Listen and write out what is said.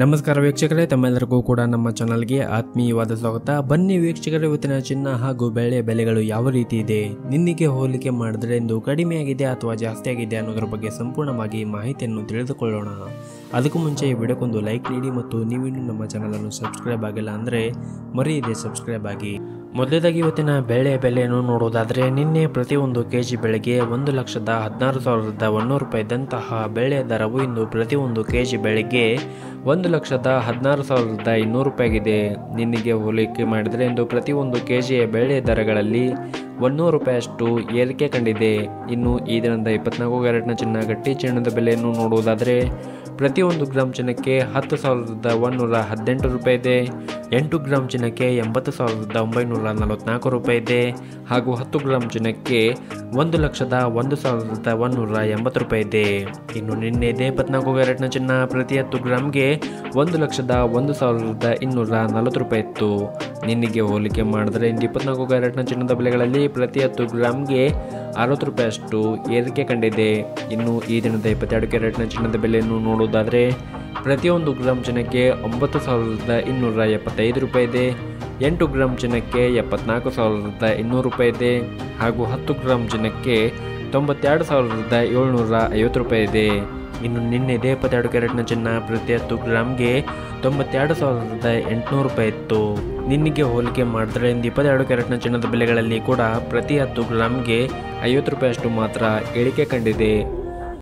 ನಮಸ್ಕಾರ ವೀಕ್ಷಕರೇ, ತಮ್ಮೆಲ್ಲರಿಗೂ ಕೂಡ ನಮ್ಮ ಚಾನಲ್ಗೆ ಆತ್ಮೀಯವಾದ ಸ್ವಾಗತ. ಬನ್ನಿ ವೀಕ್ಷಕರೇ, ಇವತ್ತಿನ ಚಿನ್ನ ಹಾಗೂ ಬೆಳ್ಳಿಯ ಬೆಲೆಗಳು ಯಾವ ರೀತಿ ಇದೆ, ನಿನ್ನೆಗೆ ಹೋಲಿಕೆ ಮಾಡಿದ್ರೆ ಇಂದು ಕಡಿಮೆಯಾಗಿದೆ ಅಥವಾ ಜಾಸ್ತಿ ಆಗಿದೆ ಅನ್ನೋದ್ರ ಬಗ್ಗೆ ಸಂಪೂರ್ಣವಾಗಿ ಮಾಹಿತಿಯನ್ನು ತಿಳಿದುಕೊಳ್ಳೋಣ. ಅದಕ್ಕೂ ಮುಂಚೆ ಈ ವಿಡಿಯೋಕ್ಕೊಂದು ಲೈಕ್ ನೀಡಿ ಮತ್ತು ನೀವಿನ್ನೂ ನಮ್ಮ ಚಾನಲನ್ನು ಸಬ್ಸ್ಕ್ರೈಬ್ ಆಗಿಲ್ಲ ಅಂದರೆ ಮರೆಯದೆ ಸಬ್ಸ್ಕ್ರೈಬ್ ಆಗಿ. ಮೊದಲೇದಾಗಿ ಇವತ್ತಿನ ಬೆಳೆಯ ಬೆಲೆಯನ್ನು ನೋಡುವುದಾದರೆ, ನಿನ್ನೆ ಪ್ರತಿಯೊಂದು ಕೆಜಿ ಬೆಳೆಗೆ 1,16,100 ರೂಪಾಯಿ ಇದ್ದಂತಹ ಬೆಳೆಯ ದರವು ಇಂದು ಪ್ರತಿಯೊಂದು ಕೆಜಿ ಬೆಳೆಗೆ 1,16,200 ರೂಪಾಯಿ ಆಗಿದೆ. ನಿನ್ನೆಗೆ ಹೋಲಿಕೆ ಮಾಡಿದರೆ ಇಂದು ಪ್ರತಿಯೊಂದು ಕೆಜಿಯ ಬೆಳೆಯ ದರಗಳಲ್ಲಿ 100 ರೂಪಾಯಿಯಷ್ಟು ಏರಿಕೆ ಕಂಡಿದೆ. ಇನ್ನು ಈ ದಿನದ 24 ಕ್ಯಾರೆಟ್ನ ಚಿನ್ನ, ಗಟ್ಟಿ ಚಿನ್ನದ ಬೆಲೆಯನ್ನು ನೋಡುವುದಾದರೆ ಪ್ರತಿಯೊಂದು ಗ್ರಾಮ್ ಚಿನ್ನಕ್ಕೆ 10,118 ರೂಪಾಯಿ ಇದೆ. 8 ಗ್ರಾಮ್ ಚಿನ್ನಕ್ಕೆ 80,944 ರೂಪಾಯಿ ಇದೆ. ಹಾಗೂ 10 ಗ್ರಾಮ್ ಚಿನ್ನಕ್ಕೆ 1,01,180 ರೂಪಾಯಿ ಇದೆ. ಇನ್ನು ನಿನ್ನೆ 24 ಕ್ಯಾರೆಟ್ನ ಚಿನ್ನ ಪ್ರತಿ 10 ಗ್ರಾಮ್ಗೆ 1,01,240 ರೂಪಾಯಿ ಇತ್ತು. ನಿನ್ನೆಗೆ ಹೋಲಿಕೆ ಮಾಡಿದರೆ ಇಂದು 24 ಕ್ಯಾರೆಟ್ನ ಚಿನ್ನದ ಬೆಲೆಗಳಲ್ಲಿ ಪ್ರತಿ 10 ಗ್ರಾಮ್ಗೆ 60 ರೂಪಾಯಿಯಷ್ಟು ಏರಿಕೆ ಕಂಡಿದೆ. ಇನ್ನು ಈ ದಿನದ 22 ಕ್ಯಾರೆಟ್ನ ಚಿನ್ನದ ಬೆಲೆಯನ್ನು ನೋಡುವುದಾದರೆ ಪ್ರತಿಯೊಂದು ಗ್ರಾಮ್ ಚಿನ್ನಕ್ಕೆ 9,275 ರೂಪಾಯಿ ಇದೆ. 8 ಗ್ರಾಮ್ ಚಿನ್ನಕ್ಕೆ 74,200 ರೂಪಾಯಿ ಇದೆ. ಹಾಗೂ 10 ಗ್ರಾಮ್ ಚಿನ್ನಕ್ಕೆ 92,750 ರೂಪಾಯಿ ಇದೆ. ಇನ್ನು ನಿನ್ನೆ 22 ಕ್ಯಾರೆಟ್ನ ಚಿನ್ನ ಪ್ರತಿ 10 ಗ್ರಾಮ್ಗೆ 92,800 ರೂಪಾಯಿ ಇತ್ತು. ನಿನ್ನೆಗೆ ಹೋಲಿಕೆ ಮಾಡಿದ್ರೆ ಇಂದು 22 ಕ್ಯಾರೆಟ್ನ ಚಿನ್ನದ ಬೆಲೆಗಳಲ್ಲಿ ಕೂಡ ಪ್ರತಿ 10 ಗ್ರಾಮ್ಗೆ 50 ರೂಪಾಯಿಯಷ್ಟು ಮಾತ್ರ ಇಳಿಕೆ ಕಂಡಿದೆ.